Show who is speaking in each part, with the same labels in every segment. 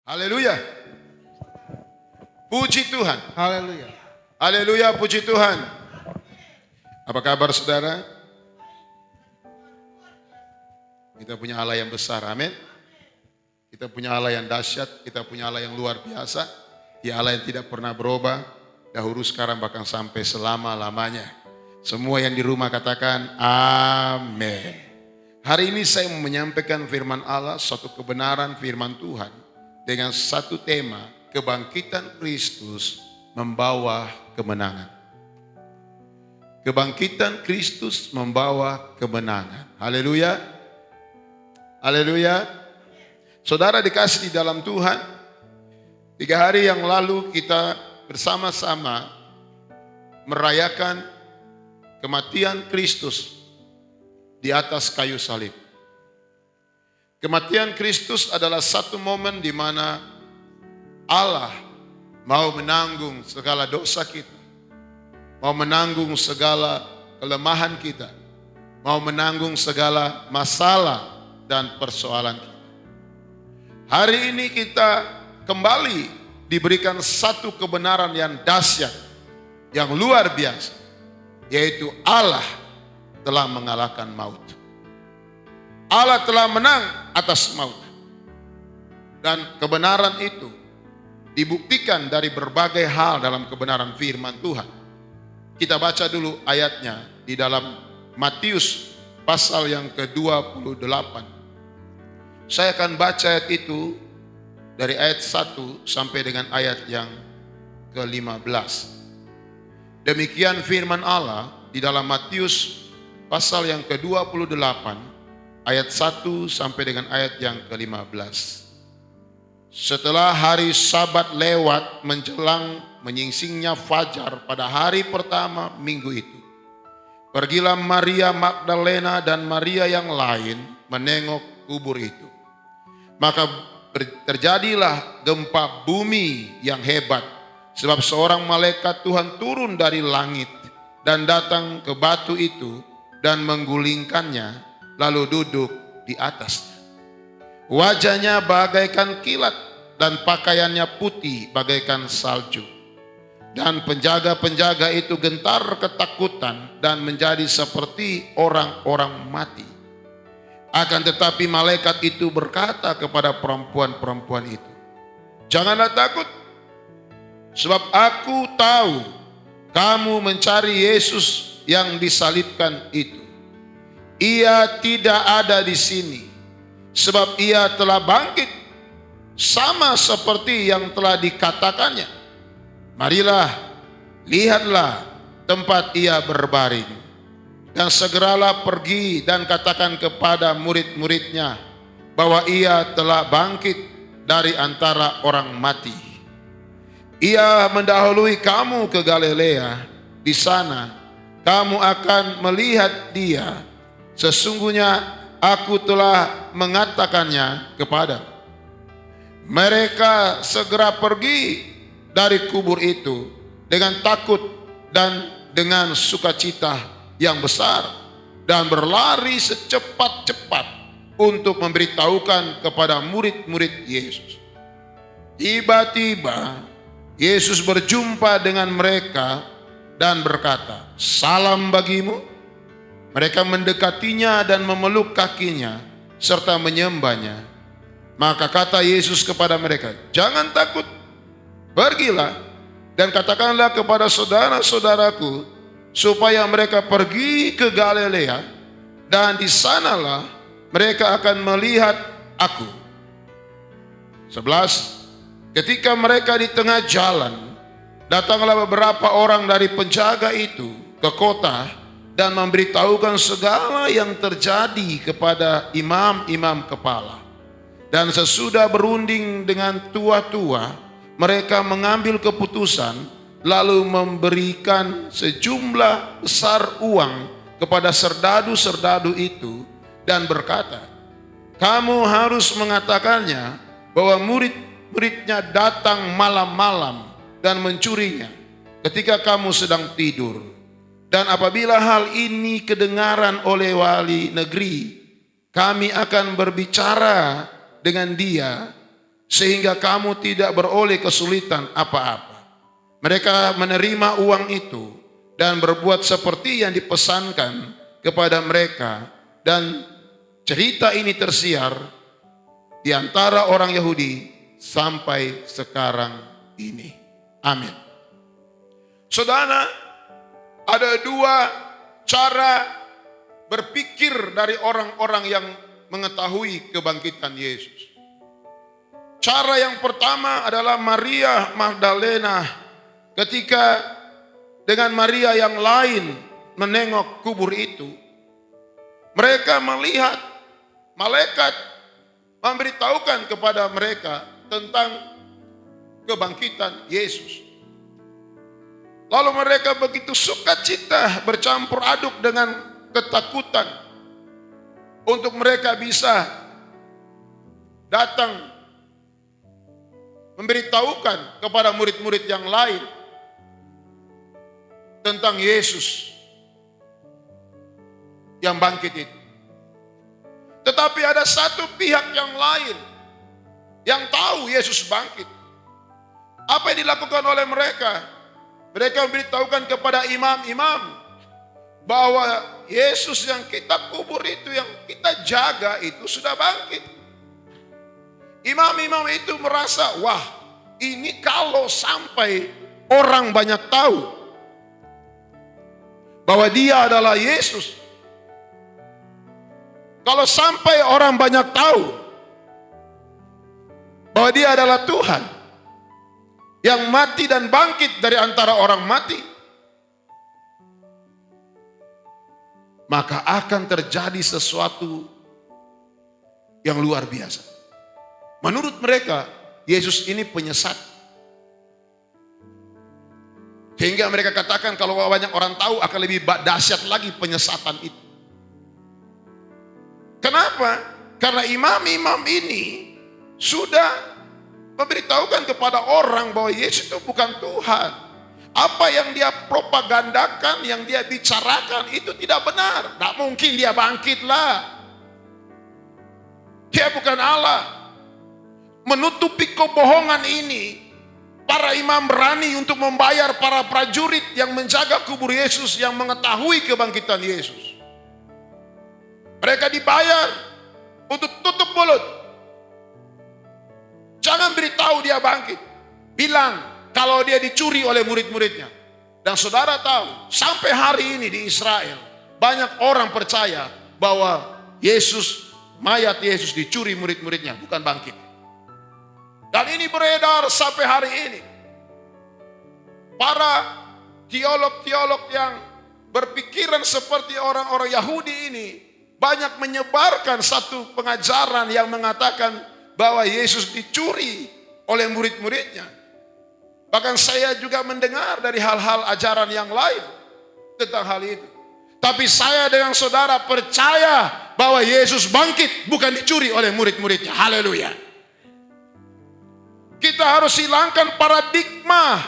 Speaker 1: Haleluya. Puji Tuhan.
Speaker 2: Haleluya.
Speaker 1: Haleluya, puji Tuhan. Apa kabar saudara? Kita punya Allah yang besar, amin. Kita punya Allah yang dahsyat, kita punya Allah yang luar biasa. Dia Allah yang tidak pernah berubah, dahulu sekarang bahkan sampai selama-lamanya. Semua yang di rumah katakan amin. Hari ini saya mau menyampaikan firman Allah, satu kebenaran firman Tuhan dengan satu tema, kebangkitan Kristus membawa kemenangan. Kebangkitan Kristus membawa kemenangan. Haleluya. Haleluya. Saudara dikasih di dalam Tuhan, 3 hari yang lalu kita bersama-sama merayakan kematian Kristus di atas kayu salib. Kematian Kristus adalah satu momen di mana Allah mau menanggung segala dosa kita, mau menanggung segala kelemahan kita, mau menanggung segala masalah dan persoalan kita. Hari ini kita kembali diberikan satu kebenaran yang dahsyat, yang luar biasa, yaitu Allah telah mengalahkan maut. Allah telah menang atas maut. Dan kebenaran itu dibuktikan dari berbagai hal dalam kebenaran firman Tuhan. Kita baca dulu ayatnya di dalam Matius pasal yang ke-28. Saya akan baca ayat itu dari ayat 1 sampai dengan ayat yang ke-15. Demikian firman Allah di dalam Matius pasal yang ke-28 ayat 1 sampai dengan ayat yang ke-15. Setelah hari Sabat lewat menjelang menyingsingnya fajar pada hari pertama minggu itu, pergilah Maria Magdalena dan Maria yang lain menengok kubur itu. Maka terjadilah gempa bumi yang hebat, sebab seorang malaikat Tuhan turun dari langit dan datang ke batu itu dan menggulingkannya, lalu duduk di atasnya. Wajahnya bagaikan kilat dan pakaiannya putih bagaikan salju. Dan penjaga-penjaga itu gentar ketakutan dan menjadi seperti orang-orang mati. Akan tetapi malaikat itu berkata kepada perempuan-perempuan itu, "Janganlah takut, sebab aku tahu kamu mencari Yesus yang disalibkan itu. Ia tidak ada di sini, sebab ia telah bangkit, sama seperti yang telah dikatakannya. Marilah, lihatlah tempat ia berbaring. Dan segeralah pergi dan katakan kepada murid-muridnya bahwa ia telah bangkit dari antara orang mati. Ia mendahului kamu ke Galilea. Di sana kamu akan melihat dia. Sesungguhnya aku telah mengatakannya kepadamu." Mereka segera pergi dari kubur itu dengan takut dan dengan sukacita yang besar, dan berlari secepat-cepat untuk memberitahukan kepada murid-murid Yesus. Tiba-tiba Yesus berjumpa dengan mereka dan berkata, "Salam bagimu." Mereka mendekatinya dan memeluk kakinya serta menyembahnya. Maka kata Yesus kepada mereka, "Jangan takut, pergilah dan katakanlah kepada saudara-saudaraku supaya mereka pergi ke Galilea, dan di sanalah mereka akan melihat aku." 11. Ketika mereka di tengah jalan, datanglah beberapa orang dari penjaga itu ke kota dan memberitahukan segala yang terjadi kepada imam-imam kepala. Dan sesudah berunding dengan tua-tua, mereka mengambil keputusan lalu memberikan sejumlah besar uang kepada serdadu-serdadu itu dan berkata, "Kamu harus mengatakannya bahwa murid-muridnya datang malam-malam dan mencurinya ketika kamu sedang tidur. Dan apabila hal ini kedengaran oleh wali negeri, kami akan berbicara dengan dia sehingga kamu tidak beroleh kesulitan apa-apa. Mereka menerima uang itu dan berbuat seperti yang dipesankan kepada mereka, dan cerita ini tersiar di antara orang Yahudi sampai sekarang ini. Amin. Saudara, ada dua cara berpikir dari orang-orang yang mengetahui kebangkitan Yesus. Cara yang pertama adalah Maria Magdalena ketika dengan Maria yang lain menengok kubur itu. Mereka melihat malaikat memberitahukan kepada mereka tentang kebangkitan Yesus. Lalu mereka begitu sukacita bercampur aduk dengan ketakutan untuk mereka bisa datang memberitahukan kepada murid-murid yang lain tentang Yesus yang bangkit itu. Tetapi ada satu pihak yang lain yang tahu Yesus bangkit. Apa yang dilakukan oleh mereka? Mereka memberitahukan kepada imam-imam bahwa Yesus yang kita kubur itu, yang kita jaga itu sudah bangkit. Imam-imam itu merasa, wah, ini kalau sampai orang banyak tahu bahwa dia adalah Yesus, kalau sampai orang banyak tahu bahwa dia adalah Tuhan yang mati dan bangkit dari antara orang mati, maka akan terjadi sesuatu yang luar biasa. Menurut mereka, Yesus ini penyesat. Sehingga mereka katakan kalau banyak orang tahu akan lebih dahsyat lagi penyesatan itu. Kenapa? Karena imam-imam ini sudah memberitahukan kepada orang bahwa Yesus itu bukan Tuhan. Apa yang dia propagandakan, yang dia bicarakan itu tidak benar. Tidak mungkin dia bangkitlah. Dia bukan Allah. Menutupi kebohongan ini, para imam berani untuk membayar para prajurit yang menjaga kubur Yesus, yang mengetahui kebangkitan Yesus. Mereka dibayar untuk tutup mulut. Jangan beritahu dia bangkit. Bilang kalau dia dicuri oleh murid-muridnya. Dan saudara tahu, sampai hari ini di Israel banyak orang percaya bahwa Yesus, mayat Yesus dicuri murid-muridnya, bukan bangkit. Dan ini beredar sampai hari ini. Para teolog-teolog yang berpikiran seperti orang-orang Yahudi ini banyak menyebarkan satu pengajaran yang mengatakan bahwa Yesus dicuri oleh murid-muridnya. Bahkan saya juga mendengar dari hal-hal ajaran yang lain tentang hal itu. Tapi saya dengan saudara percaya bahwa Yesus bangkit, bukan dicuri oleh murid-muridnya. Haleluya. Kita harus hilangkan paradigma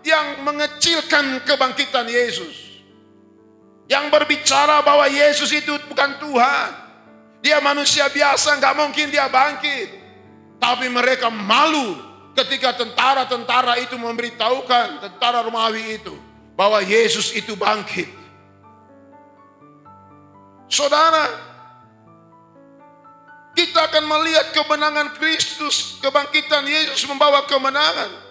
Speaker 1: yang mengecilkan kebangkitan Yesus. Yang berbicara bahwa Yesus itu bukan Tuhan. Dia manusia biasa, nggak mungkin dia bangkit. Tapi mereka malu ketika tentara-tentara itu memberitahukan, tentara Romawi itu, bahwa Yesus itu bangkit. Saudara, kita akan melihat kemenangan Kristus, kebangkitan Yesus membawa kemenangan.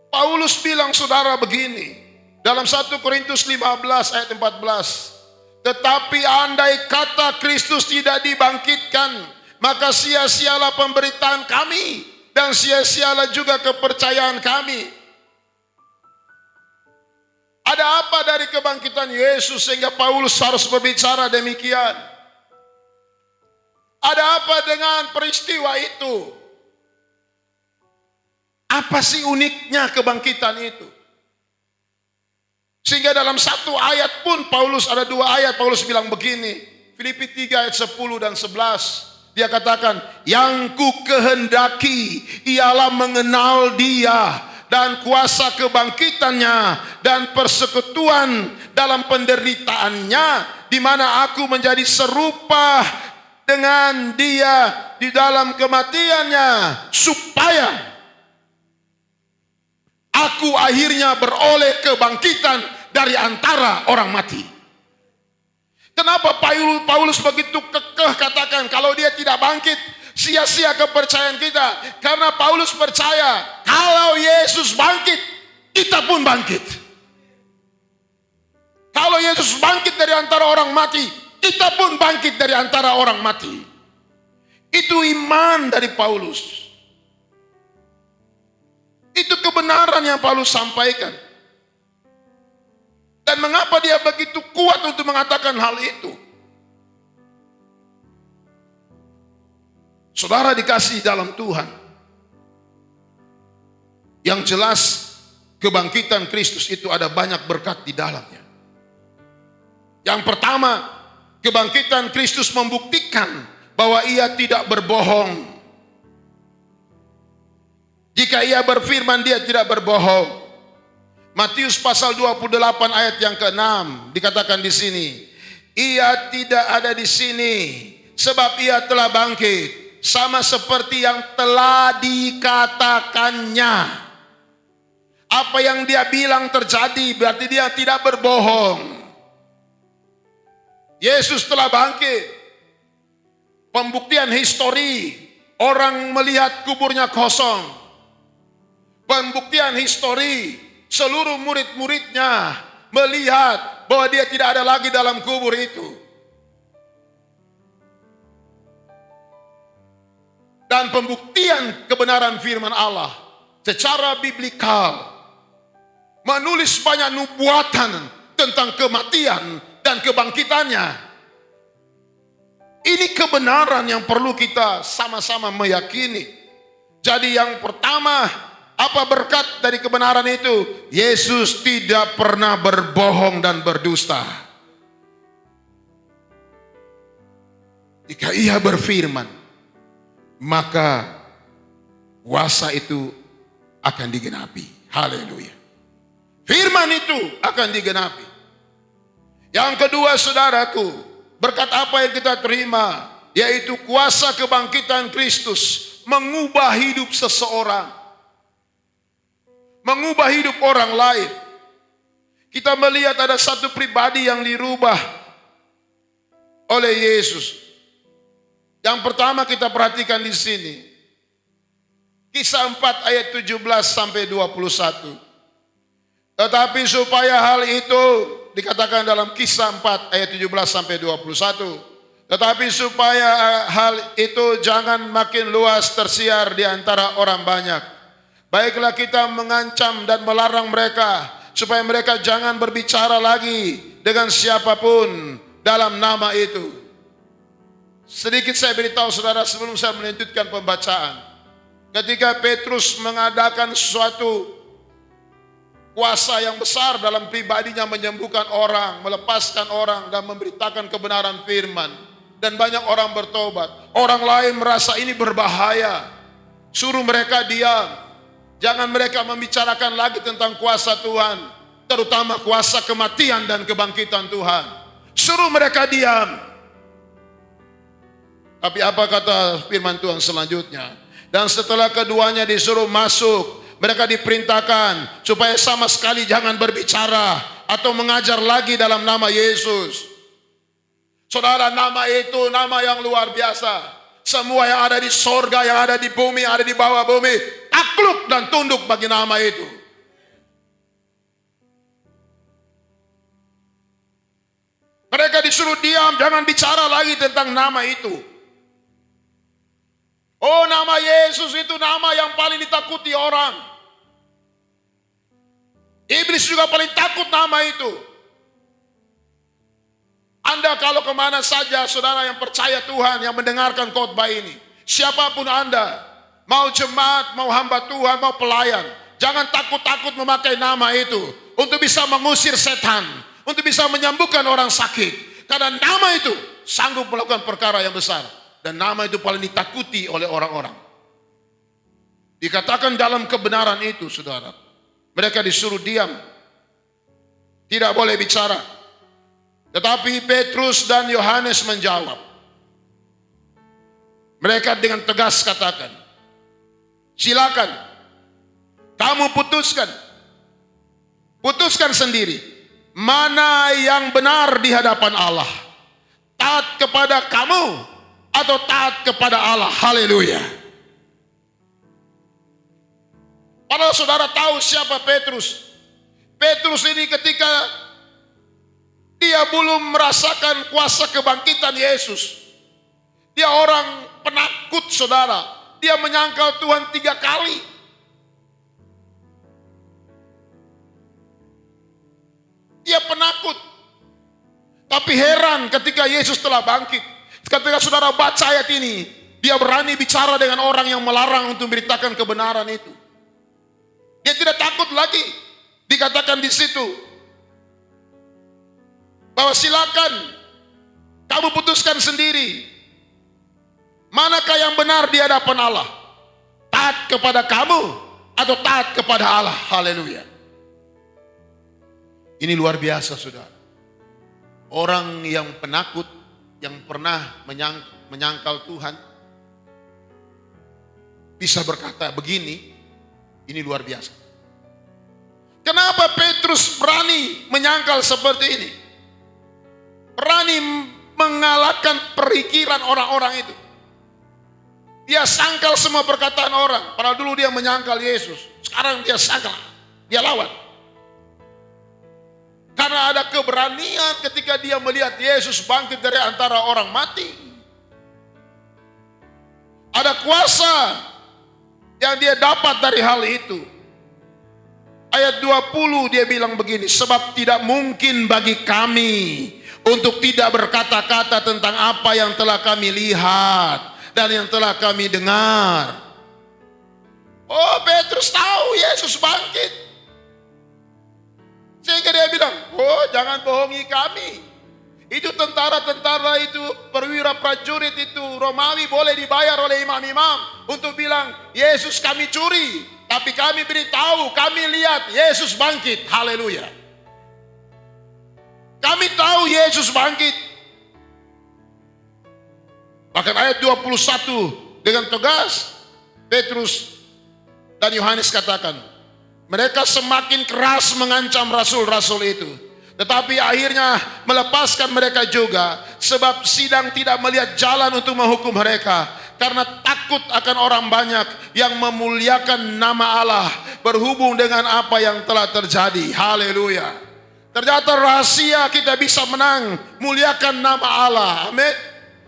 Speaker 1: Paulus bilang saudara begini, dalam 1 Korintus 15 ayat 14. Tetapi andai kata Kristus tidak dibangkitkan, maka sia-sialah pemberitaan kami dan sia-sialah juga kepercayaan kami. Ada apa dari kebangkitan Yesus sehingga Paulus harus berbicara demikian? Ada apa dengan peristiwa itu? Apa sih uniknya kebangkitan itu? Sehingga dalam satu ayat pun Paulus, ada dua ayat Paulus bilang begini. Filipi 3 ayat 10 dan 11. Dia katakan, yang ku kehendaki ialah mengenal dia dan kuasa kebangkitannya dan persekutuan dalam penderitaannya, di mana aku menjadi serupa dengan dia di dalam kematiannya, supaya aku akhirnya beroleh kebangkitan dari antara orang mati. Kenapa Paulus begitu kekeh katakan kalau dia tidak bangkit, sia-sia kepercayaan kita? Karena Paulus percaya kalau Yesus bangkit, kita pun bangkit. Kalau Yesus bangkit dari antara orang mati, kita pun bangkit dari antara orang mati. Itu iman dari Paulus. Itu kebenaran yang Paulus sampaikan. Dan mengapa dia begitu kuat untuk mengatakan hal itu? Saudara dikasih dalam Tuhan. Yang jelas kebangkitan Kristus itu ada banyak berkat di dalamnya. Yang pertama, kebangkitan Kristus membuktikan bahwa ia tidak berbohong. Jika ia berfirman, dia tidak berbohong. Matius pasal 28 ayat yang ke-6 dikatakan di sini, ia tidak ada di sini sebab ia telah bangkit, sama seperti yang telah dikatakannya. Apa yang dia bilang terjadi, berarti dia tidak berbohong. Yesus telah bangkit. Pembuktian histori, orang melihat kuburnya kosong. Pembuktian histori, seluruh murid-muridnya melihat bahwa dia tidak ada lagi dalam kubur itu. Dan pembuktian kebenaran firman Allah secara biblikal, menulis banyak nubuatan tentang kematian dan kebangkitannya. Ini kebenaran yang perlu kita sama-sama meyakini. Jadi yang pertama, apa berkat dari kebenaran itu? Yesus tidak pernah berbohong dan berdusta. Jika ia berfirman, maka kuasa itu akan digenapi. Haleluya. Firman itu akan digenapi. Yang kedua, saudaraku, berkat apa yang kita terima, yaitu kuasa kebangkitan Kristus mengubah hidup seseorang, mengubah hidup orang lain. Kita melihat ada satu pribadi yang dirubah oleh Yesus. Yang pertama kita perhatikan di sini, Kisah 4 ayat 17 sampai 21. Tetapi supaya hal itu, dikatakan dalam Kisah 4 ayat 17 sampai 21. Tetapi supaya hal itu jangan makin luas tersiar di antara orang banyak, baiklah kita mengancam dan melarang mereka supaya mereka jangan berbicara lagi dengan siapapun dalam nama itu. Sedikit saya beritahu saudara sebelum saya melanjutkan pembacaan. Ketika Petrus mengadakan suatu kuasa yang besar dalam pribadinya, menyembuhkan orang, melepaskan orang, dan memberitakan kebenaran firman, dan banyak orang bertobat. Orang lain merasa ini berbahaya, suruh mereka diam. Jangan mereka membicarakan lagi tentang kuasa Tuhan, terutama kuasa kematian dan kebangkitan Tuhan. Suruh mereka diam. Tapi apa kata firman Tuhan selanjutnya? Dan setelah keduanya disuruh masuk, mereka diperintahkan supaya sama sekali jangan berbicara atau mengajar lagi dalam nama Yesus. Saudara, nama itu nama yang luar biasa. Semua yang ada di sorga, yang ada di bumi, yang ada di bawah bumi, takluk dan tunduk bagi nama itu. Mereka disuruh diam, jangan bicara lagi tentang nama itu. Oh, nama Yesus itu nama yang paling ditakuti orang. Iblis juga paling takut nama itu. Anda kalau kemana saja, saudara yang percaya Tuhan, yang mendengarkan khotbah ini, siapapun Anda, mau jemaat, mau hamba Tuhan, mau pelayan, jangan takut-takut memakai nama itu untuk bisa mengusir setan, untuk bisa menyembuhkan orang sakit. Karena nama itu sanggup melakukan perkara yang besar. Dan nama itu paling ditakuti oleh orang-orang. Dikatakan dalam kebenaran itu, saudara, mereka disuruh diam, tidak boleh bicara. Tetapi Petrus dan Yohanes menjawab, Mereka dengan tegas katakan, silakan, kamu putuskan sendiri, mana yang benar di hadapan Allah, taat kepada kamu atau taat kepada Allah. Haleluya. Padahal saudara tahu siapa Petrus. Petrus ini ketika dia belum merasakan kuasa kebangkitan Yesus, dia orang penakut saudara. Dia menyangkal Tuhan 3 kali. Dia penakut. Tapi heran ketika Yesus telah bangkit. Ketika saudara baca ayat ini, dia berani bicara dengan orang yang melarang untuk memberitakan kebenaran itu. Dia tidak takut lagi. Dikatakan di situ bahwa silakan kamu putuskan sendiri, manakah yang benar di hadapan Allah, taat kepada kamu atau taat kepada Allah. Haleluya. Ini luar biasa saudara. Orang yang penakut, yang pernah menyangkal Tuhan, bisa berkata begini. Ini luar biasa. Kenapa Petrus berani menyangkal seperti ini? Berani mengalahkan perikiran orang-orang itu. Dia sangkal semua perkataan orang. Padahal dulu dia menyangkal Yesus. Sekarang dia sangkal. Dia lawan. Karena ada keberanian ketika dia melihat Yesus bangkit dari antara orang mati. Ada kuasa yang dia dapat dari hal itu. Ayat 20 dia bilang begini, sebab tidak mungkin bagi kami untuk tidak berkata-kata tentang apa yang telah kami lihat dan yang telah kami dengar. Oh, Petrus tahu Yesus bangkit. Sehingga dia bilang, oh jangan bohongi kami. Itu tentara-tentara itu, perwira prajurit itu, Romawi boleh dibayar oleh imam-imam untuk bilang, Yesus kami curi. Tapi kami beritahu, kami lihat Yesus bangkit. Haleluya. Kami tahu Yesus bangkit. Bahkan ayat 21 dengan tegas, Petrus dan Yohanes katakan, mereka semakin keras mengancam rasul-rasul itu. Tetapi akhirnya melepaskan mereka juga. Sebab sidang tidak melihat jalan untuk menghukum mereka. Karena takut akan orang banyak yang memuliakan nama Allah. Berhubung dengan apa yang telah terjadi. Haleluya. Ternyata rahasia kita bisa menang. Muliakan nama Allah. Amin.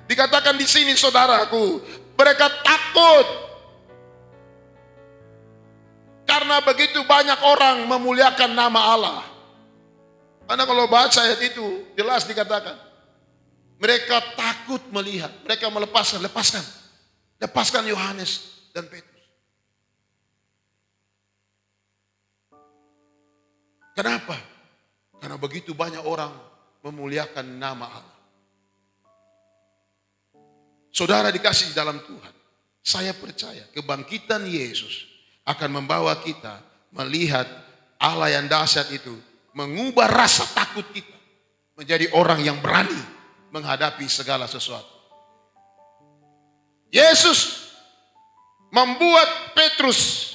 Speaker 1: Dikatakan di sini saudaraku. Mereka takut. Karena begitu banyak orang memuliakan nama Allah. Karena kalau baca ayat itu jelas dikatakan mereka takut melihat, mereka lepaskan Yohanes dan Petrus. Kenapa? Karena begitu banyak orang memuliakan nama Allah. Saudara dikasih di dalam Tuhan, saya percaya kebangkitan Yesus akan membawa kita melihat Allah yang dahsyat itu, mengubah rasa takut kita menjadi orang yang berani menghadapi segala sesuatu. Yesus membuat Petrus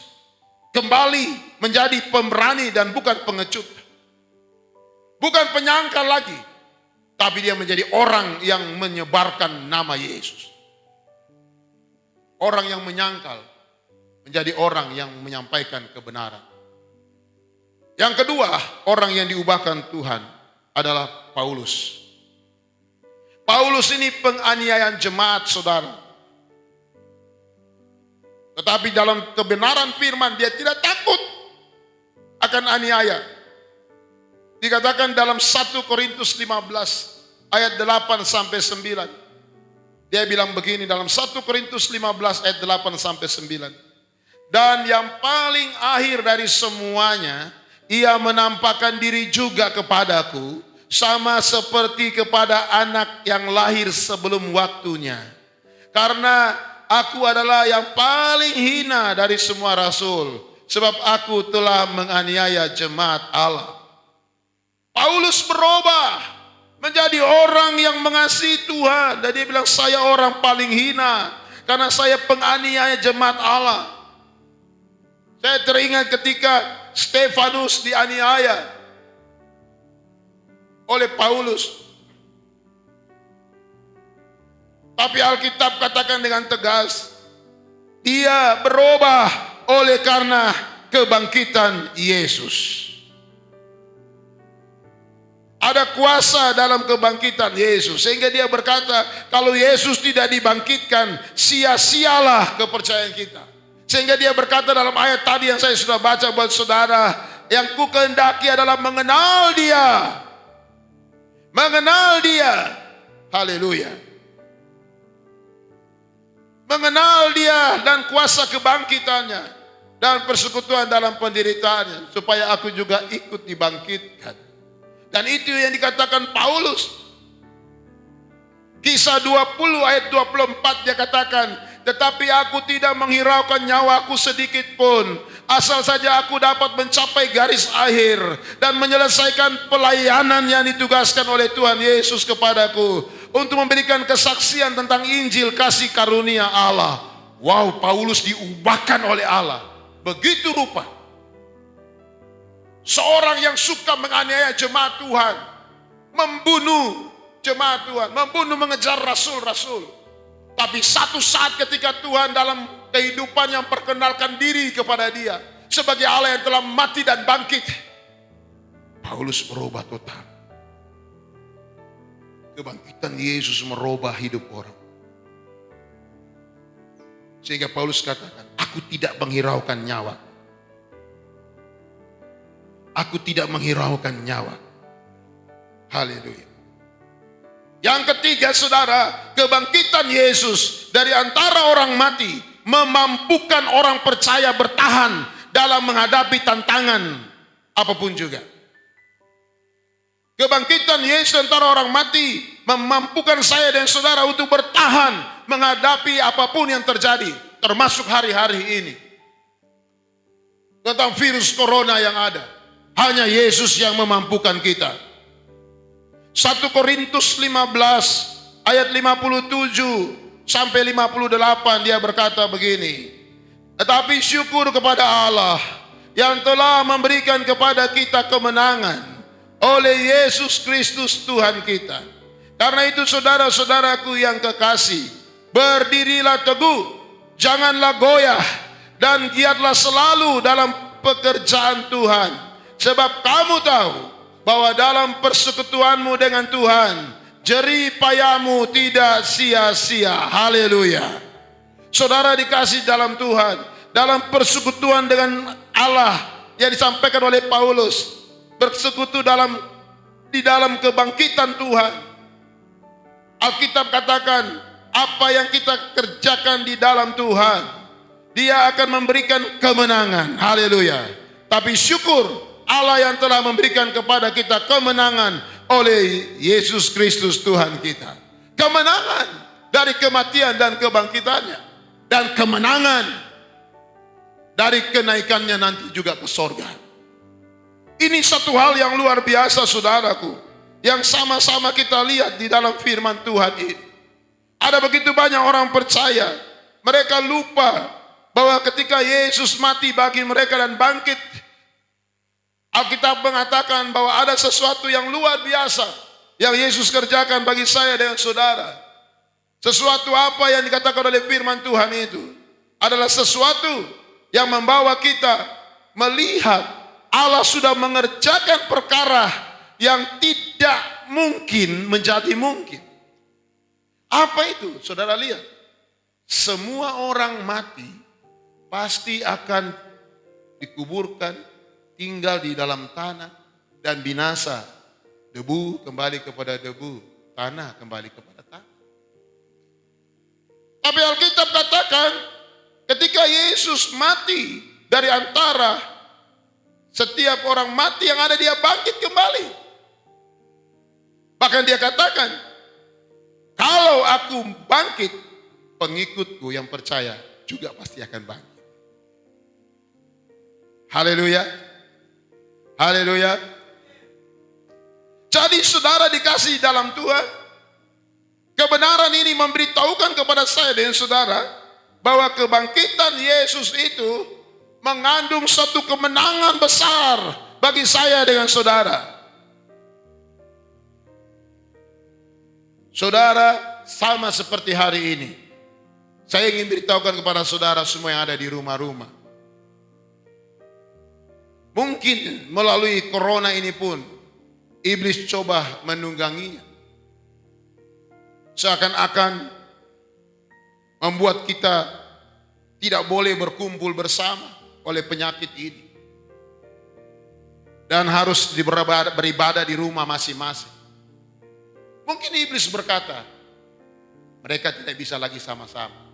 Speaker 1: kembali menjadi pemberani dan bukan pengecut. Bukan penyangkal lagi, tapi dia menjadi orang yang menyebarkan nama Yesus. Orang yang menyangkal menjadi orang yang menyampaikan kebenaran. Yang kedua, orang yang diubahkan Tuhan adalah Paulus. Paulus ini penganiayaan jemaat saudara. Tetapi dalam kebenaran firman dia tidak takut akan aniaya. Dikatakan dalam 1 Korintus 15 ayat 8 sampai 9. Dia bilang begini dalam 1 Korintus 15 ayat 8 sampai 9. Dan yang paling akhir dari semuanya, ia menampakkan diri juga kepadaku, sama seperti kepada anak yang lahir sebelum waktunya. Karena aku adalah yang paling hina dari semua rasul, sebab aku telah menganiaya jemaat Allah. Paulus berubah menjadi orang yang mengasihi Tuhan. Dan dia bilang, saya orang paling hina. karena saya penganiaya jemaat Allah. Saya teringat ketika Stefanus dianiaya oleh Paulus. Tapi Alkitab katakan dengan tegas, dia berubah oleh karena kebangkitan Yesus. Ada kuasa dalam kebangkitan Yesus. Sehingga dia berkata, kalau Yesus tidak dibangkitkan, sia-sialah kepercayaan kita. Sehingga dia berkata dalam ayat tadi yang saya sudah baca buat saudara, yang ku kehendaki adalah mengenal dia. Mengenal dia. Haleluya. Mengenal dia dan kuasa kebangkitannya. Dan persekutuan dalam penderitaannya. Supaya aku juga ikut dibangkitkan. Dan itu yang dikatakan Paulus. Kisah 20 ayat 24 dia katakan, tetapi aku tidak menghiraukan nyawaku sedikit pun, asal saja aku dapat mencapai garis akhir dan menyelesaikan pelayanan yang ditugaskan oleh Tuhan Yesus kepadaku untuk memberikan kesaksian tentang Injil kasih karunia Allah. Wow, Paulus diubahkan oleh Allah. Begitu rupa. Seorang yang suka menganiaya jemaat Tuhan, membunuh jemaat Tuhan, membunuh mengejar rasul-rasul. Tapi satu saat ketika Tuhan dalam kehidupan yang perkenalkan diri kepada dia sebagai Allah yang telah mati dan bangkit, Paulus berubah total. Kebangkitan Yesus merubah hidup orang. Sehingga Paulus katakan, aku tidak menghiraukan nyawa. Aku tidak menghiraukan nyawa. Haleluya. Yang ketiga saudara, kebangkitan Yesus dari antara orang mati memampukan orang percaya bertahan dalam menghadapi tantangan apapun juga. Kebangkitan Yesus antara orang mati memampukan saya dan saudara untuk bertahan menghadapi apapun yang terjadi, termasuk hari-hari ini. Tentang virus corona yang ada, hanya Yesus yang memampukan kita. 1 Korintus 15 ayat 57 sampai 58 dia berkata begini. Tetapi syukur kepada Allah yang telah memberikan kepada kita kemenangan oleh Yesus Kristus Tuhan kita. Karena itu saudara-saudaraku yang kekasih, berdirilah teguh, janganlah goyah, dan giatlah selalu dalam pekerjaan Tuhan. Sebab kamu tahu bahwa dalam persekutuanmu dengan Tuhan, jerih payahmu tidak sia-sia. Haleluya. Saudara dikasih dalam Tuhan, dalam persekutuan dengan Allah yang disampaikan oleh Paulus, bersekutu di dalam kebangkitan Tuhan. Alkitab katakan, apa yang kita kerjakan di dalam Tuhan, Dia akan memberikan kemenangan. Haleluya. Tapi syukur Allah yang telah memberikan kepada kita kemenangan oleh Yesus Kristus Tuhan kita. Kemenangan dari kematian dan kebangkitannya. Dan kemenangan dari kenaikannya nanti juga ke sorga. Ini satu hal yang luar biasa saudaraku, yang sama-sama kita lihat di dalam firman Tuhan ini. Ada begitu banyak orang percaya, mereka lupa bahwa ketika Yesus mati bagi mereka dan bangkit, Alkitab mengatakan bahwa ada sesuatu yang luar biasa yang Yesus kerjakan bagi saya dan saudara. Sesuatu apa yang dikatakan oleh firman Tuhan itu adalah sesuatu yang membawa kita melihat Allah sudah mengerjakan perkara yang tidak mungkin menjadi mungkin. Apa itu? Saudara lihat. Semua orang mati pasti akan dikuburkan, tinggal di dalam tanah dan binasa. Debu kembali kepada debu, tanah kembali kepada tanah. Tapi Alkitab katakan ketika Yesus mati dari antara setiap orang mati yang ada, Dia bangkit kembali. Bahkan Dia katakan, kalau aku bangkit, pengikutku yang percaya juga pasti akan bangkit. Haleluya. Haleluya. Jadi saudara dikasih dalam Tuhan, Kebenaran ini memberitahukan kepada saya dan saudara bahwa kebangkitan Yesus itu mengandung satu kemenangan besar bagi saya dengan saudara. Saudara, sama seperti hari ini, saya ingin beritahukan kepada saudara semua yang ada di rumah-rumah. Mungkin melalui corona ini pun, iblis coba menungganginya. Seakan-akan membuat kita tidak boleh berkumpul bersama oleh penyakit ini. Dan harus beribadah di rumah masing-masing. Mungkin iblis berkata, mereka tidak bisa lagi sama-sama.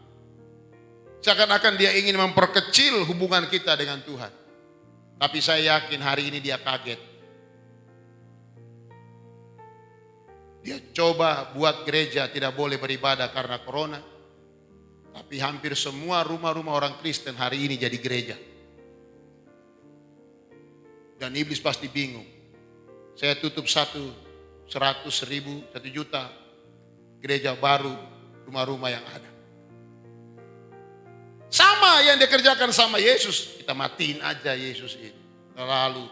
Speaker 1: Seakan-akan dia ingin memperkecil hubungan kita dengan Tuhan. Tapi saya yakin hari ini dia kaget. Dia coba buat gereja tidak boleh beribadah karena corona. Tapi hampir semua rumah-rumah orang Kristen hari ini jadi gereja. Dan iblis pasti bingung. Saya tutup 100.000, 1 juta gereja baru, rumah-rumah yang ada. Sama yang dikerjakan sama Yesus, kita matiin aja Yesus ini. Lalu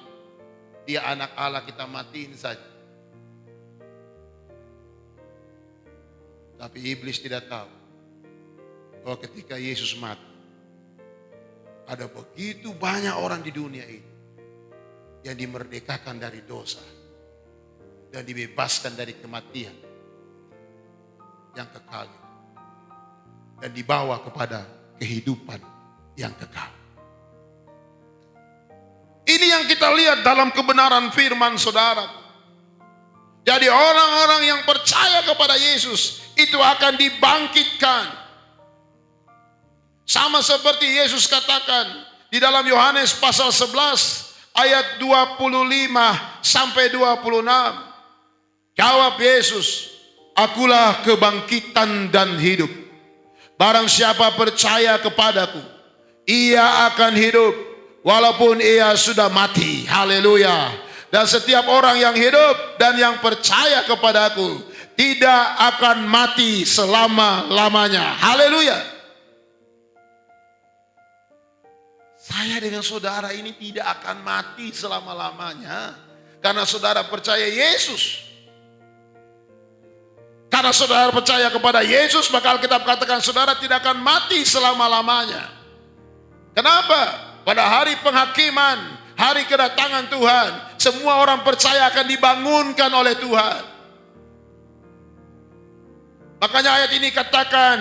Speaker 1: dia anak Allah, kita matiin saja. Tapi iblis tidak tahu bahwa ketika Yesus mati, ada begitu banyak orang di dunia ini yang dimerdekakan dari dosa dan dibebaskan dari kematian yang kekal dan dibawa kepada kehidupan yang kekal. Ini yang kita lihat dalam kebenaran firman saudara. Jadi orang-orang yang percaya kepada Yesus itu akan dibangkitkan. Sama seperti Yesus katakan di dalam Yohanes pasal 11 ayat 25 sampai 26. Jawab Yesus, akulah kebangkitan dan hidup. Barang siapa percaya kepadaku, ia akan hidup walaupun ia sudah mati. Haleluya. Dan setiap orang yang hidup dan yang percaya kepadaku tidak akan mati selama-lamanya. Haleluya. Saya dengan saudara ini tidak akan mati selama-lamanya karena saudara percaya Yesus. Karena saudara percaya kepada Yesus, maka Alkitab katakan saudara tidak akan mati selama-lamanya. Kenapa? Pada hari penghakiman, hari kedatangan Tuhan, semua orang percaya akan dibangunkan oleh Tuhan. Makanya ayat ini katakan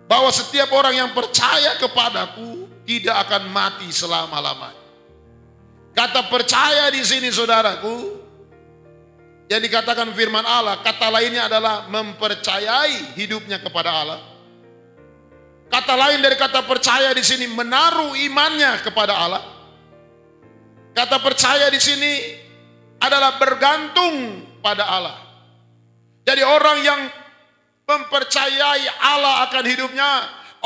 Speaker 1: bahwa setiap orang yang percaya kepadaku tidak akan mati selama-lamanya. Kata percaya di sini saudaraku, yang dikatakan firman Allah, kata lainnya adalah mempercayai hidupnya kepada Allah. Kata lain dari kata percaya di sini menaruh imannya kepada Allah. Kata percaya di sini adalah bergantung pada Allah. Jadi orang yang mempercayai Allah akan hidupnya,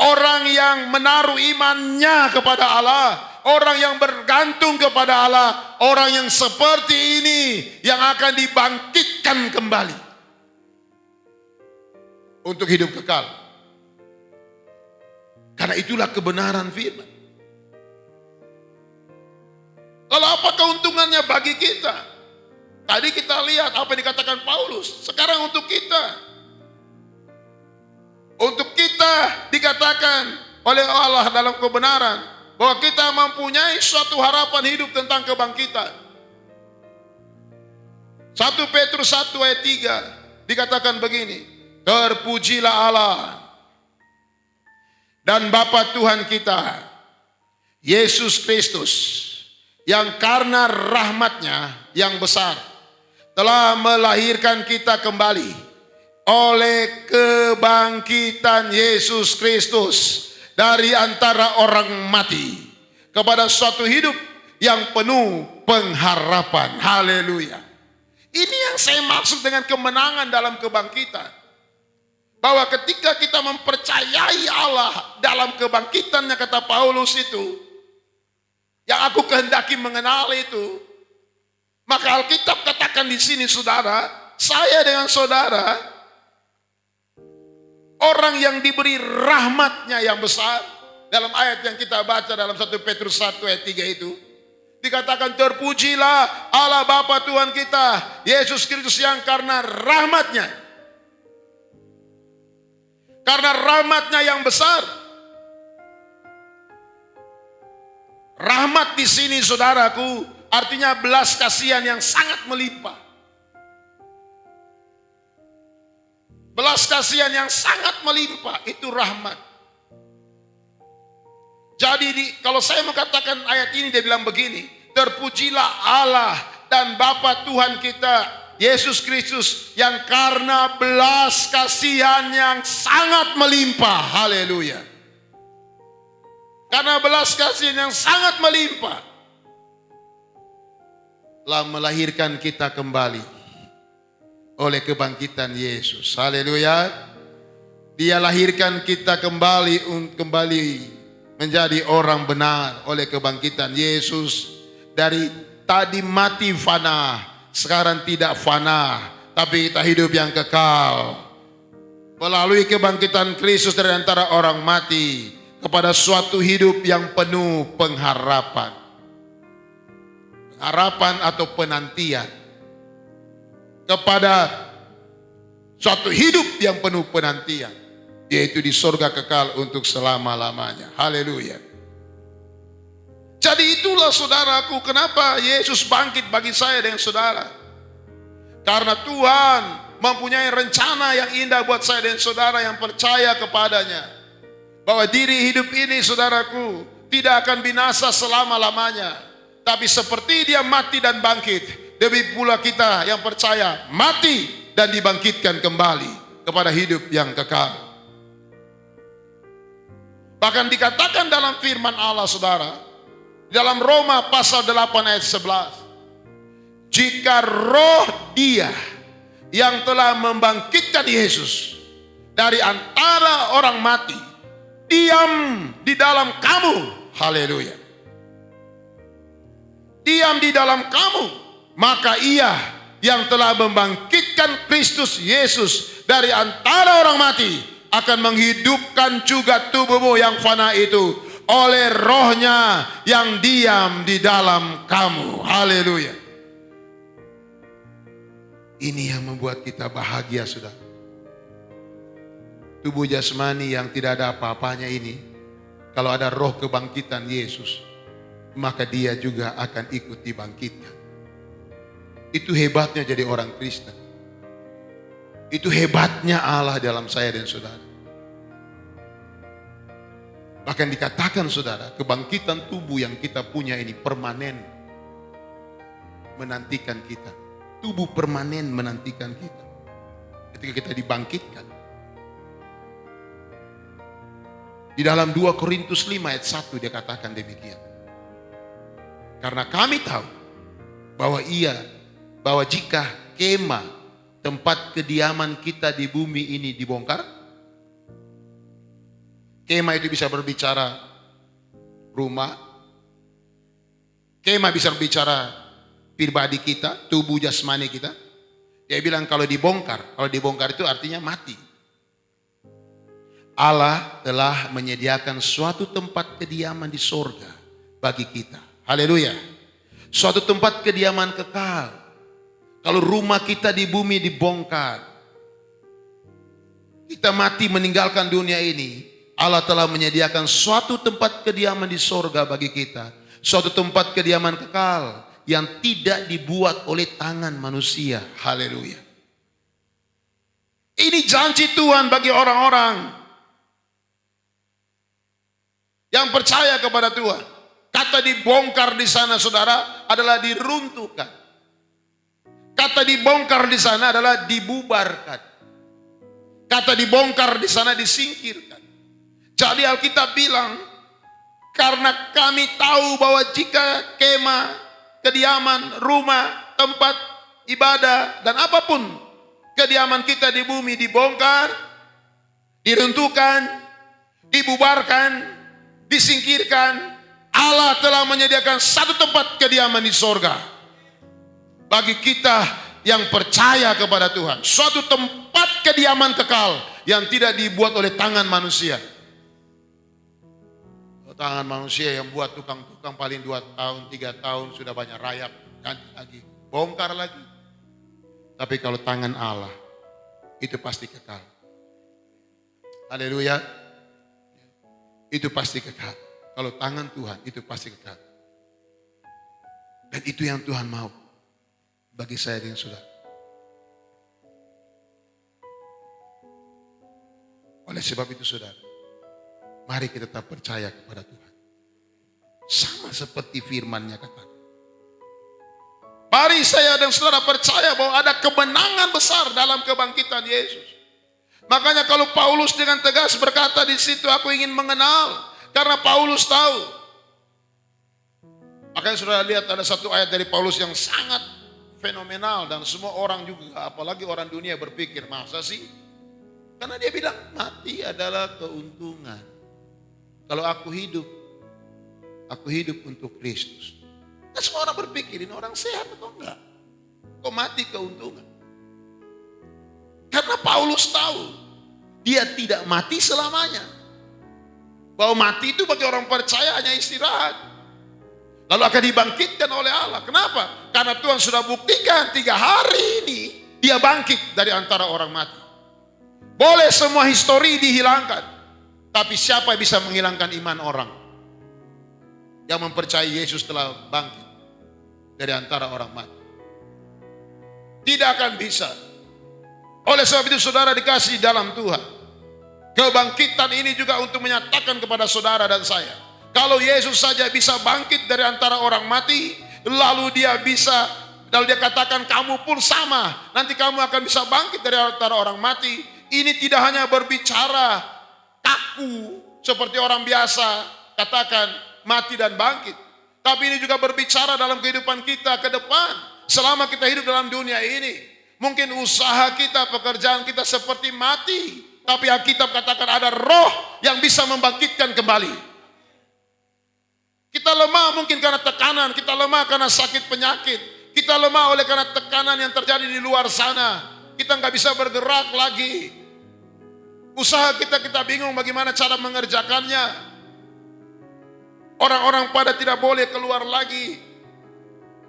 Speaker 1: orang yang menaruh imannya kepada Allah, orang yang bergantung kepada Allah, orang yang seperti ini yang akan dibangkitkan kembali untuk hidup kekal. Karena itulah kebenaran firman. Lalu apa keuntungannya bagi kita? Tadi kita lihat apa yang dikatakan Paulus. Sekarang untuk kita. Untuk kita dikatakan oleh Allah dalam kebenaran bahwa kita mempunyai suatu harapan hidup tentang kebangkitan. 1 Petrus 1 ayat 3 dikatakan begini, terpujilah Allah dan Bapa Tuhan kita, Yesus Kristus, yang karena rahmatnya yang besar telah melahirkan kita kembali oleh kebangkitan Yesus Kristus dari antara orang mati kepada suatu hidup yang penuh pengharapan. Haleluya. Ini yang saya maksud dengan kemenangan dalam kebangkitan. Bahwa ketika kita mempercayai Allah dalam kebangkitannya, kata Paulus itu, yang aku kehendaki mengenal itu, maka Alkitab katakan di sini saudara, saya dengan saudara, orang yang diberi rahmatnya yang besar. Dalam ayat yang kita baca dalam 1 Petrus 1 ayat 3 itu, dikatakan terpujilah Allah Bapa Tuhan kita, Yesus Kristus yang karena rahmatnya. Karena rahmatnya yang besar. Rahmat di sini saudaraku artinya belas kasihan yang sangat melimpah. Belas kasihan yang sangat melimpah itu rahmat. Jadi kalau saya mengatakan ayat ini dia bilang begini, terpujilah Allah dan Bapa Tuhan kita Yesus Kristus yang karena belas kasihan yang sangat melimpah. Haleluya. Karena belas kasihan yang sangat melimpah telah melahirkan kita kembali oleh kebangkitan Yesus. Haleluya. Dia lahirkan kita kembali menjadi orang benar oleh kebangkitan Yesus. Dari tadi mati fana, sekarang tidak fana, tapi kita hidup yang kekal. Melalui kebangkitan Kristus dari antara orang mati kepada suatu hidup yang penuh pengharapan. Harapan atau penantian. Kepada suatu hidup yang penuh penantian. Yaitu di surga kekal untuk selama-lamanya. Haleluya. Jadi itulah saudaraku kenapa Yesus bangkit bagi saya dan saudara. Karena Tuhan mempunyai rencana yang indah buat saya dan saudara yang percaya kepadanya. Bahwa diri hidup ini saudaraku tidak akan binasa selama-lamanya. Tapi seperti dia mati dan bangkit, demi pula kita yang percaya mati dan dibangkitkan kembali kepada hidup yang kekal. Bahkan dikatakan dalam firman Allah saudara, dalam Roma pasal 8 ayat 11. Jika roh dia yang telah membangkitkan Yesus dari antara orang mati diam di dalam kamu. Haleluya. Diam di dalam kamu. Maka ia yang telah membangkitkan Kristus Yesus dari antara orang mati akan menghidupkan juga tubuhmu yang fana itu oleh rohnya yang diam di dalam kamu. Haleluya. Ini yang membuat kita bahagia sudah. Tubuh jasmani yang tidak ada apa-apanya ini, kalau ada roh kebangkitan Yesus, maka dia juga akan ikut dibangkitkan. Itu hebatnya jadi orang Kristen. Itu hebatnya Allah dalam saya dan saudara. Bahkan dikatakan saudara, kebangkitan tubuh yang kita punya ini permanen menantikan kita. Tubuh permanen menantikan kita. Ketika kita dibangkitkan. Di dalam 2 Korintus 5 ayat 1 dia katakan demikian. Karena kami tahu bahwa jika kemah tempat kediaman kita di bumi ini dibongkar, kemah itu bisa berbicara rumah, kemah bisa berbicara pribadi kita, tubuh jasmani kita. Dia bilang kalau dibongkar itu artinya mati. Allah telah menyediakan suatu tempat kediaman di sorga bagi kita. Haleluya. Suatu tempat kediaman kekal. Kalau rumah kita di bumi dibongkar, kita mati meninggalkan dunia ini, Allah telah menyediakan suatu tempat kediaman di sorga bagi kita. Suatu tempat kediaman kekal yang tidak dibuat oleh tangan manusia. Haleluya. Ini janji Tuhan bagi orang-orang yang percaya kepada Tuhan. Kata dibongkar di sana saudara adalah diruntuhkan. Kata dibongkar di sana adalah dibubarkan. Kata dibongkar di sana disingkirkan. Jadi Alkitab bilang, karena kami tahu bahwa jika kemah, kediaman, rumah, tempat ibadah dan apapun kediaman kita di bumi dibongkar, diruntuhkan, dibubarkan, disingkirkan, Allah telah menyediakan satu tempat kediaman di sorga bagi kita yang percaya kepada Tuhan. Suatu tempat kediaman kekal yang tidak dibuat oleh tangan manusia. Tangan manusia yang buat tukang-tukang paling 2 tahun, 3 tahun sudah banyak rayap, ganti lagi, bongkar lagi. Tapi kalau tangan Allah, itu pasti kekal. Haleluya. Itu pasti kekal. Kalau tangan Tuhan, itu pasti kekal. Dan itu yang Tuhan mau bagi saya dan saudara. Oleh sebab itu saudara, mari kita tetap percaya kepada Tuhan. Sama seperti firman-Nya katakan. Mari saya dan saudara percaya bahwa ada kemenangan besar dalam kebangkitan Yesus. Makanya kalau Paulus dengan tegas berkata di situ, aku ingin mengenal. Karena Paulus tahu. Makanya saudara lihat ada satu ayat dari Paulus yang sangat fenomenal. Dan semua orang juga, apalagi orang dunia berpikir, masa sih? Karena dia bilang, mati adalah keuntungan. Kalau aku hidup untuk Kristus. Nah, semua orang berpikir, ini orang sehat atau enggak? Kok mati keuntungan? Karena Paulus tahu, dia tidak mati selamanya. Bahwa mati itu bagi orang percaya hanya istirahat. Lalu akan dibangkitkan oleh Allah. Kenapa? Karena Tuhan sudah buktikan 3 hari ini, dia bangkit dari antara orang mati. Boleh semua histori dihilangkan. Tapi siapa yang bisa menghilangkan iman orang? Yang mempercayai Yesus telah bangkit dari antara orang mati. Tidak akan bisa. Oleh sebab itu saudara dikasih dalam Tuhan. Kebangkitan ini juga untuk menyatakan kepada saudara dan saya. Kalau Yesus saja bisa bangkit dari antara orang mati. Lalu dia katakan kamu pun sama. Nanti kamu akan bisa bangkit dari antara orang mati. Ini tidak hanya berbicara kaku seperti orang biasa katakan mati dan bangkit. Tapi ini juga berbicara dalam kehidupan kita ke depan. Selama kita hidup dalam dunia ini. Mungkin usaha kita, pekerjaan kita seperti mati. Tapi Alkitab katakan ada roh yang bisa membangkitkan kembali. Kita lemah mungkin karena tekanan. Kita lemah karena sakit penyakit. Kita lemah oleh karena tekanan yang terjadi di luar sana. Kita nggak bisa bergerak lagi. Usaha kita bingung bagaimana cara mengerjakannya. Orang-orang pada tidak boleh keluar lagi.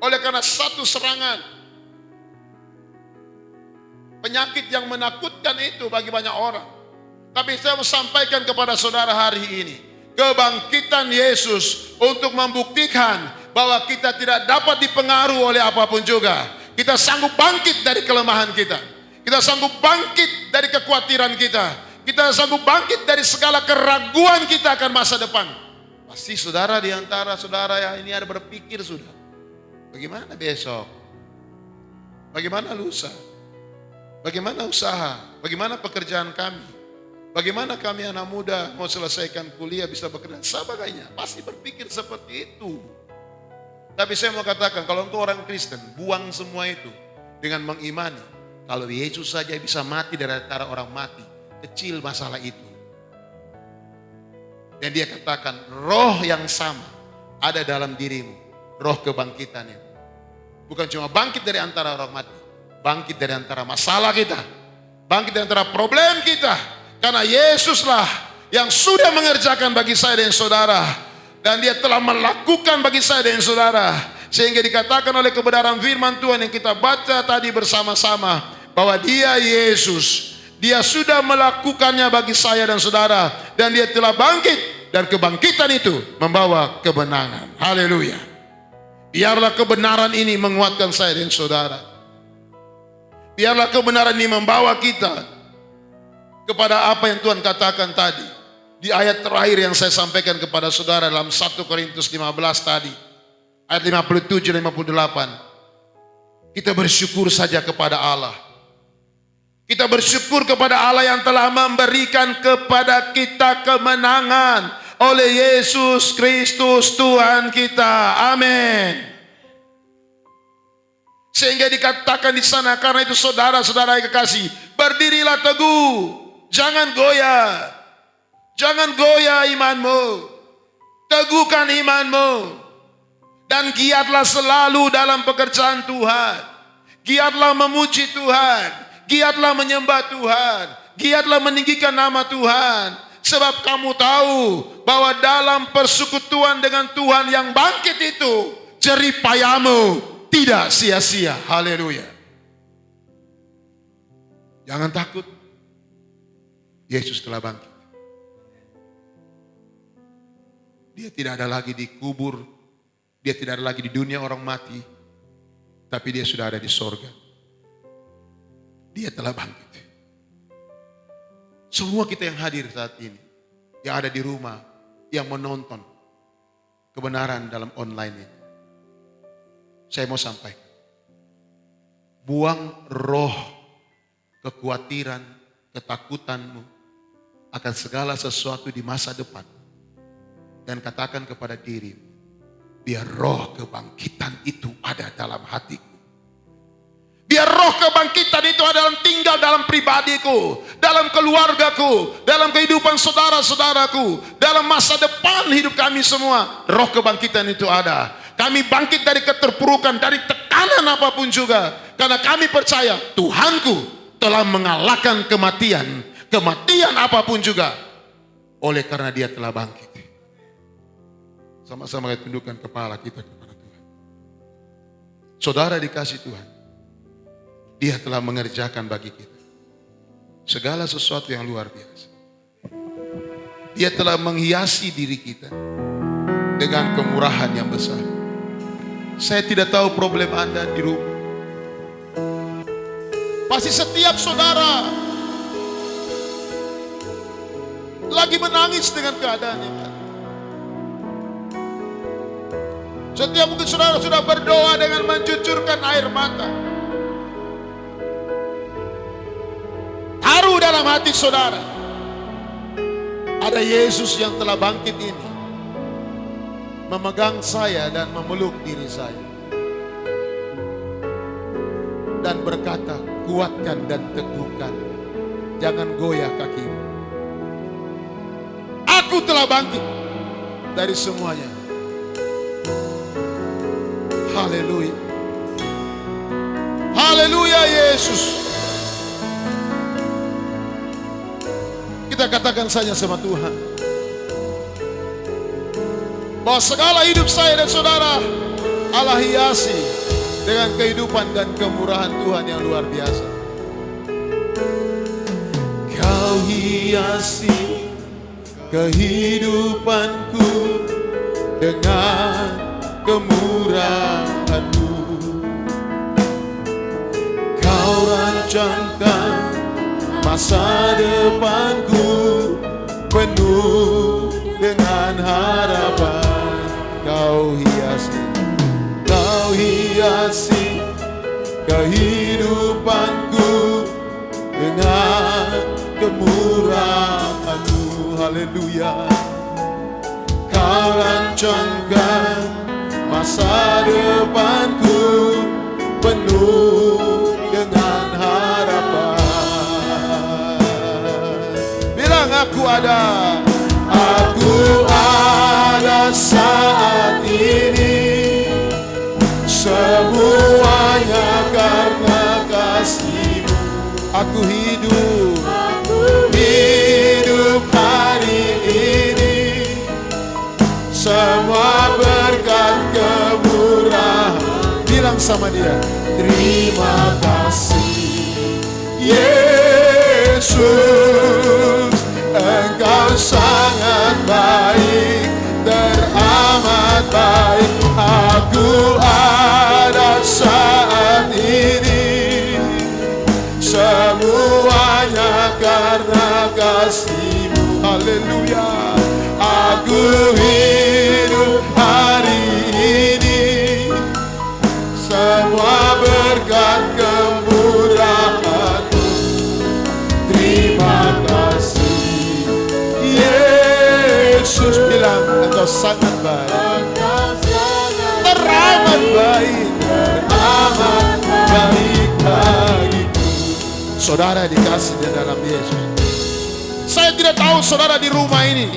Speaker 1: Oleh karena satu serangan. Penyakit yang menakutkan itu bagi banyak orang. Tapi saya mau sampaikan kepada saudara hari ini. Kebangkitan Yesus untuk membuktikan bahwa kita tidak dapat dipengaruhi oleh apapun juga. Kita sanggup bangkit dari kelemahan kita. Kita sanggup bangkit dari kekhawatiran kita. Kita sanggup bangkit dari segala keraguan kita akan masa depan. Pasti saudara di antara saudara yang ini ada berpikir sudah. Bagaimana besok? Bagaimana lusa? Bagaimana usaha? Bagaimana pekerjaan kami? Bagaimana kami anak muda mau selesaikan kuliah bisa bekerja? Sebagainya. Pasti berpikir seperti itu. Tapi saya mau katakan kalau engkau orang Kristen, buang semua itu dengan mengimani. Kalau Yesus saja bisa mati dari antara orang mati. Kecil masalah itu. Dan dia katakan roh yang sama ada dalam dirimu. Roh kebangkitan itu. Bukan cuma bangkit dari antara orang mati. Bangkit dari antara masalah kita. Bangkit dari antara problem kita. Karena Yesuslah yang sudah mengerjakan bagi saya dan saudara. Dan dia telah melakukan bagi saya dan saudara. Sehingga dikatakan oleh kebenaran firman Tuhan yang kita baca tadi bersama-sama. Bahwa dia Yesus. Dia sudah melakukannya bagi saya dan saudara. Dan dia telah bangkit. Dan kebangkitan itu membawa kebenangan. Haleluya. Biarlah kebenaran ini menguatkan saya dan saudara. Biarlah kebenaran ini membawa kita kepada apa yang Tuhan katakan tadi. Di ayat terakhir yang saya sampaikan kepada saudara dalam 1 Korintus 15 tadi. Ayat 57-58. Kita bersyukur saja kepada Allah. Kita bersyukur kepada Allah yang telah memberikan kepada kita kemenangan oleh Yesus Kristus Tuhan kita. Amin. Sehingga dikatakan di sana, karena itu saudara-saudara yang kekasih, berdirilah teguh, jangan goyah. Jangan goyah imanmu. Teguhkan imanmu. Dan giatlah selalu dalam pekerjaan Tuhan. Giatlah memuji Tuhan. Giatlah menyembah Tuhan. Giatlah meninggikan nama Tuhan. Sebab kamu tahu bahwa dalam persekutuan dengan Tuhan yang bangkit itu, jerih payahmu tidak sia-sia. Haleluya. Jangan takut. Yesus telah bangkit. Dia tidak ada lagi di kubur. Dia tidak ada lagi di dunia orang mati. Tapi dia sudah ada di sorga. Dia telah bangkit. Semua kita yang hadir saat ini, yang ada di rumah, yang menonton kebenaran dalam online ini, saya mau sampaikan, buang roh kekhawatiran, ketakutanmu akan segala sesuatu di masa depan, dan katakan kepada dirimu, biar roh kebangkitan itu ada dalam hatiku. Biar roh kebangkitan itu ada tinggal dalam pribadiku, dalam keluargaku, dalam kehidupan saudara-saudaraku, dalam masa depan hidup kami semua. Roh kebangkitan itu ada. Kami bangkit dari keterpurukan, dari tekanan apapun juga. Karena kami percaya Tuhanku telah mengalahkan kematian. Kematian apapun juga. Oleh karena dia telah bangkit. Sama-sama kita tundukkan kepala kita kepada Tuhan. Saudara dikasih Tuhan. Dia telah mengerjakan bagi kita segala sesuatu yang luar biasa. Dia telah menghiasi diri kita dengan kemurahan yang besar. Saya tidak tahu problem Anda di rumah. Pasti setiap saudara lagi menangis dengan keadaan ini. Setiap mungkin saudara sudah berdoa dengan mencucurkan air mata. Taruh dalam hati saudara, ada Yesus yang telah bangkit ini, memegang saya dan memeluk diri saya, dan berkata, kuatkan dan teguhkan, jangan goyah kakimu. Aku telah bangkit dari semuanya. Haleluya. Haleluya Yesus. Kita katakan saja sama Tuhan, bahwa segala hidup saya dan saudara Allah hiasi dengan kehidupan dan kemurahan Tuhan yang luar biasa. Kau hiasi kehidupanku dengan kemurahan-Mu. Kau rancangkan masa depanku penuh dengan harapan. Kau hiasi kehidupanku dengan kemurahan-Mu. Haleluya. Kau rancangkan masa depanku penuh dengan harapan. Aku ada saat ini, semuanya karena kasih-Mu. Aku hidup hari ini, semua berkat kemurahan. Bilang sama dia, terima kasih Yesus. Engkau sangat baik, teramat baik. Aku ada saat ini, semuanya karena kasih-Mu. Haleluya. Aku hidup hari ini, semua berkat kemurahan-Mu. Terima kasih Yesus. Bilang, Engkau sangat baik, teramat baik, teramat baik bagiku. Saudara dikasih di dalam Yesus. Saya tidak tahu saudara di rumah ini,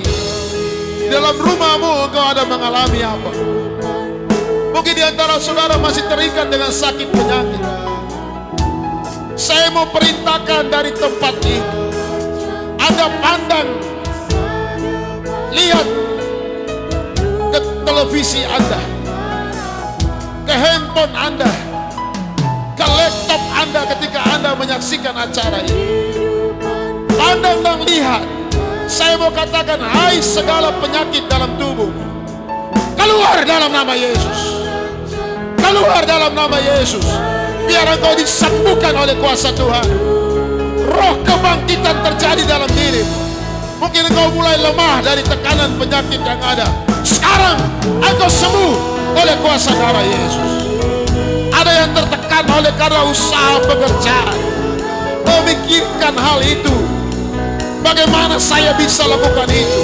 Speaker 1: di dalam rumahmu engkau ada mengalami apa. Mungkin di antara saudara masih terikat dengan sakit penyakit. Saya mau perintahkan dari tempat ini, Anda pandang, lihat ke televisi Anda, ke handphone Anda, ke laptop Anda ketika Anda menyaksikan acara ini. Pandang dan lihat. Saya mau katakan, hai segala penyakit dalam tubuh, keluar dalam nama Yesus. Keluar dalam nama Yesus. Biar engkau disembuhkan oleh kuasa Tuhan. Roh kebangkitan terjadi dalam dirimu. Mungkin engkau mulai lemah dari tekanan penyakit yang ada. Sekarang engkau sembuh oleh kuasa darah Yesus. Ada yang tertekan oleh karena usaha pekerjaan, memikirkan hal itu. Bagaimana saya bisa lakukan itu?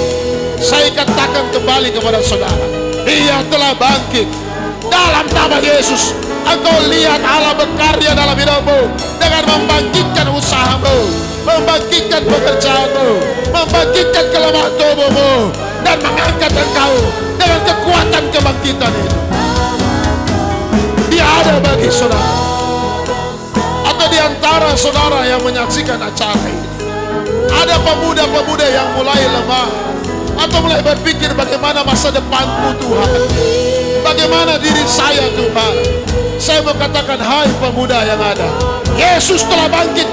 Speaker 1: Saya katakan kembali kepada saudara, Ia telah bangkit. Dalam nama Yesus, engkau lihat Allah berkarya dalam hidupmu dengan membangkitkan usahamu, membangkitkan pekerjaanmu, membangkitkan kelemahan tubuhmu, dan mengangkat engkau dengan kekuatan kebangkitan itu. Dia ada bagi saudara, atau di antara saudara yang menyaksikan acara ini, ada pemuda-pemuda yang mulai lemah atau mulai berpikir bagaimana masa depanku Tuhan, bagaimana diri saya Tuhan. Saya mau katakan, hai pemuda yang ada, Yesus telah bangkit,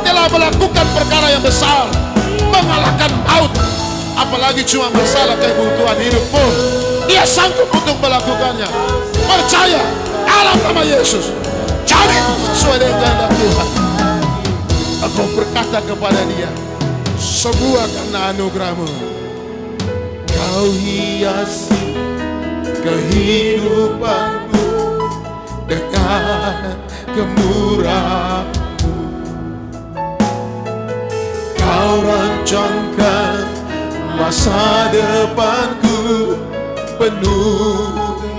Speaker 1: telah melakukan perkara yang besar, mengalahkan maut. Apalagi cuma masalah kebutuhan hidupmu, Dia sanggup untuk melakukannya. Percaya dalam nama Yesus, cari sesuai dengan kehendak Tuhan. Aku berkata kepada dia, semua karena anugerah-Mu. Kau hiasi kehidupanku dengan kemurahan-Mu. Kau rancangkan masa depanku penuh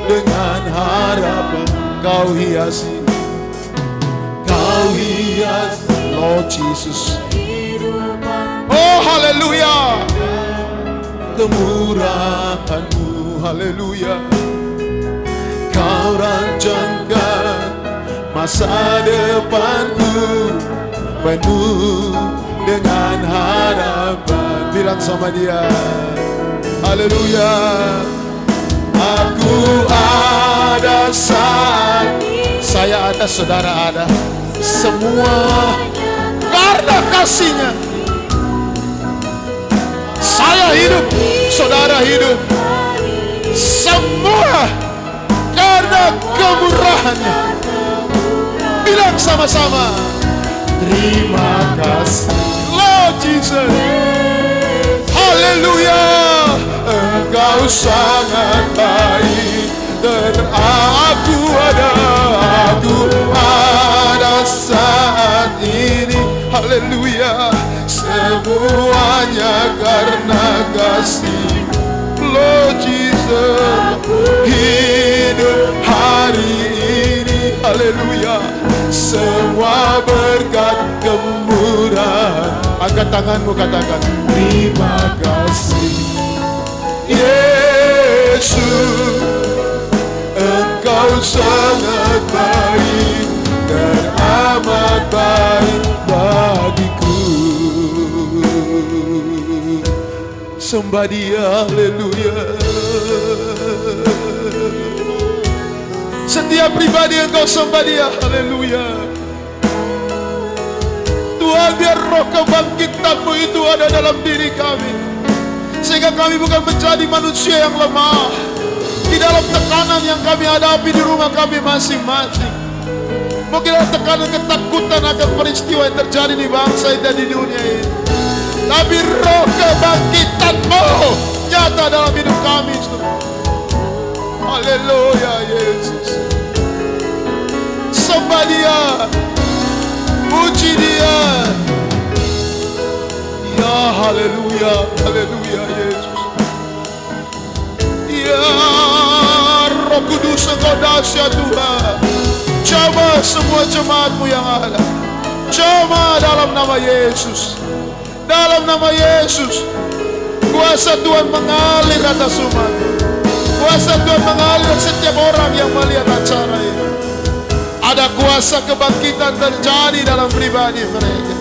Speaker 1: dengan harapan. Kau hiasi Lord Jesus. Oh haleluya, kemurahan-Mu, haleluya. Kau rancangkan masa depanku penuh dengan harapan. Bilang sama dia, haleluya. Aku ada saat saya ada, saudara ada, semua karena kasih-Nya. Saya hidup, saudara hidup, semua karena kemurahan-Nya. Bilang sama-sama, terima kasih Lord Jesus. Haleluya, Engkau sangat baik dan aku ada saat ini. Haleluya, semuanya karena kasih Lord Jesus. Hidup hari ini, haleluya, semua berkat kemurahan. Angkat tanganmu, katakan terima kasih Yesus. Engkau sangat baik dan amat baik bagiku. Sembah Dia, haleluya. Setiap pribadi engkau sembah Dia, haleluya. Tuhan, biar roh kebangkitan-Mu itu ada dalam diri kami, sehingga kami bukan menjadi manusia yang lemah di dalam tekanan yang kami hadapi di rumah kami masing-masing. Mungkin ada tekanan ketakutan akan peristiwa yang terjadi di bangsa dan di dunia ini, tapi roh kebangkitan-Mu nyata dalam hidup kami. Haleluya Yesus. Sembah Dia, puji Dia. Ya haleluya, haleluya Yesus. Ya Roh Kudus, Engkau dahsyat Tuhan. Jamah semua jemaat-Mu yang ada. Jamah dalam nama Yesus. Dalam nama Yesus, kuasa Tuhan mengalir atas umat. Kuasa Tuhan mengalir setiap orang yang melihat acara ini. Ada kuasa kebangkitan terjadi dalam pribadi mereka.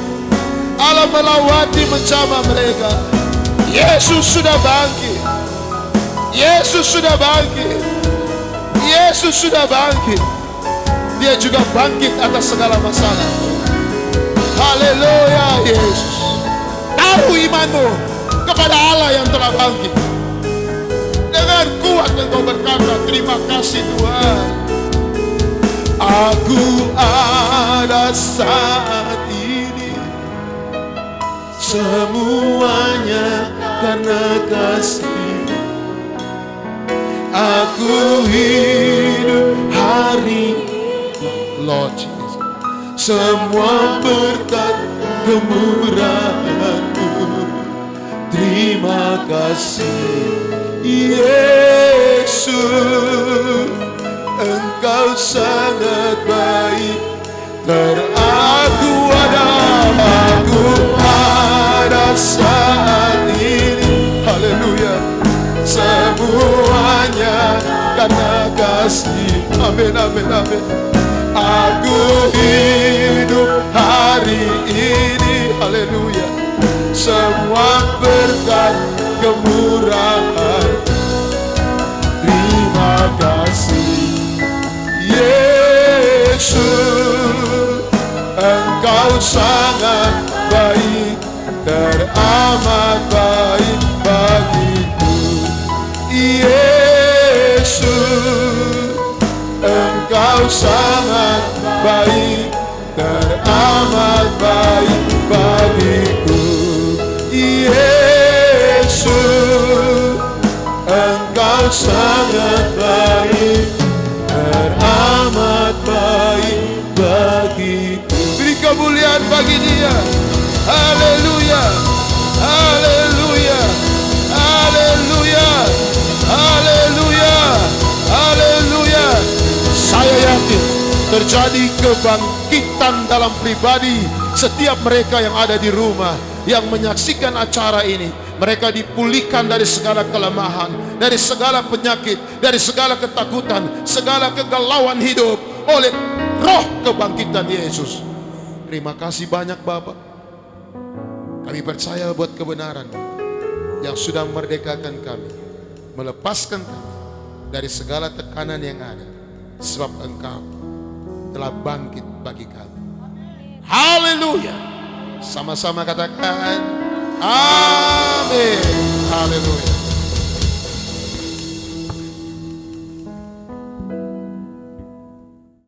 Speaker 1: Allah melawati menjamah mereka. Yesus sudah bangkit. Yesus sudah bangkit. Yesus sudah bangkit. Dia juga bangkit atas segala masalah. Haleluya Yesus. Taruh imanmu kepada Allah yang telah bangkit. Dengan kuat engkau berkata, terima kasih Tuhan. Aku ada saat ini, semuanya karena kasih. Aku hidup hari, Lord Jesus, semua berkat kemurahan-Mu. Terima kasih Yesus, Engkau sangat baik. Aku ada saat ini, haleluya, semuanya karena kasih. Amin, amin, amin. Aku hidup hari ini, haleluya, semua berkat kemurahan. Terima kasih Yesus, Engkau sangat baik, teramat baik bagiku. Yesus, Engkau sangat baik, teramat baik bagiku. Yesus, Engkau sangat baik, teramat baik bagiku. Beri kemuliaan bagi Dia. Haleluya, haleluya, haleluya, haleluya, haleluya. Saya yakin terjadi kebangkitan dalam pribadi setiap mereka yang ada di rumah, yang menyaksikan acara ini. Mereka dipulihkan dari segala kelemahan, dari segala penyakit, dari segala ketakutan, segala kegalauan hidup oleh roh kebangkitan Yesus. Terima kasih banyak Bapak. Kami percaya buat kebenaran yang sudah memerdekakan kami, melepaskan kami dari segala tekanan yang ada, sebab Engkau telah bangkit bagi kami. Haleluya. Sama-sama katakan amin. Haleluya.